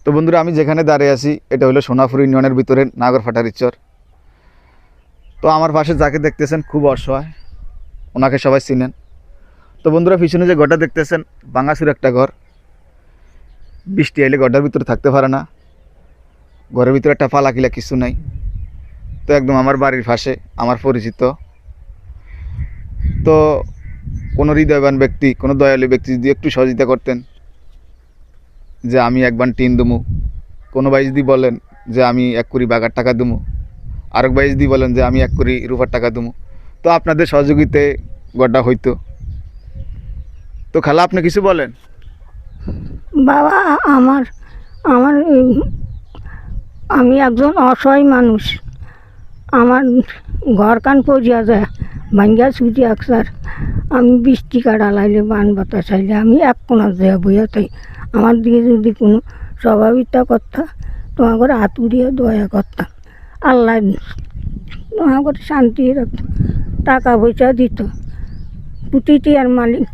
তো বন্ধুরা, আমি যেখানে দাঁড়িয়ে আছি এটা হলো সোনাপুর ইউনিয়নের ভিতরে নাগরফাটারির চর। তো আমার পাশে যাকে দেখতেছেন খুব অসহায়, ওনাকে সবাই চিনেন। তো বন্ধুরা, পিছনে যে ঘরটা দেখতেছেন ভাঙাচুর একটা ঘর। বৃষ্টি আইলে ঘরটার ভিতরে থাকতে পারে না, ঘরের ভিতরে একটা পালা কিলা কিছু নাই। তো একদম আমার বাড়ির পাশে আমার পরিচিত। তো কোনো হৃদয়বান ব্যক্তি, কোনো দয়ালু ব্যক্তি যদি একটু সহযোগিতা করতেন, যে আমি একবার টিন দুমু, কোনো ভাই যদি বলেন যে আমি 1 কোটি বাগার টাকা দুমু, আরেক ভাই যদি বলেন যে আমি 1 কোটি রূপার টাকা দুমু, তো আপনাদের সহযোগিতায় গড়টা হইতো। তো খালা, আপনি কিছু বলেন। বাবা, আমার আমার আমি একজন অসহায় মানুষ। আমার ঘর কান পড়িয়া যায়, ভাঙ্গা ছুটি একসার। আমি বৃষ্টি কাটা লাইলে বান বাতাস আইলে আমি এক কোনা দেয়া বইয়া তাই আমার দিকে যদি কোনো স্বভাবিকতা করতা, তোমার করে হাত উড়িয়ে দয়া করতাম। আল্লাহ তোমার করে শান্তি রাখত, টাকা পয়সা দিত, প্রতিটি আর মালিক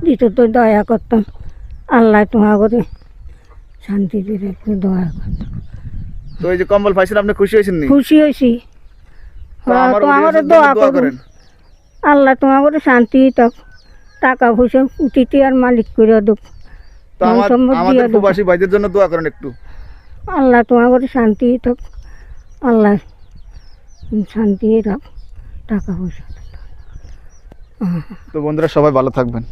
দিত, তো দয়া করতাম। আল্লাহ তোমার করে শান্তিতে রাখতে দয়া করতাম। তো এই যে কম্বল পাইছেন, আপনি খুশি হয়েছেন নি? খুশি হয়েছি। তো আমার তোমার audience করে এর জন্য দোয়া দোয়া করুন, করেন। আল্লাহ তোমার করে শান্তি থাক, টাকা পয়সা প্রতিটি আর মালিক করে দুঃখ তো আমাদের প্রবাসী ভাইদের জন্য দোয়া করেন একটু। আল্লাহ তোমার করে শান্তি থাক, আল্লাহ শান্তি রাখ, টাকা পয়সা। তো বন্ধুরা, সবাই ভালো থাকবেন।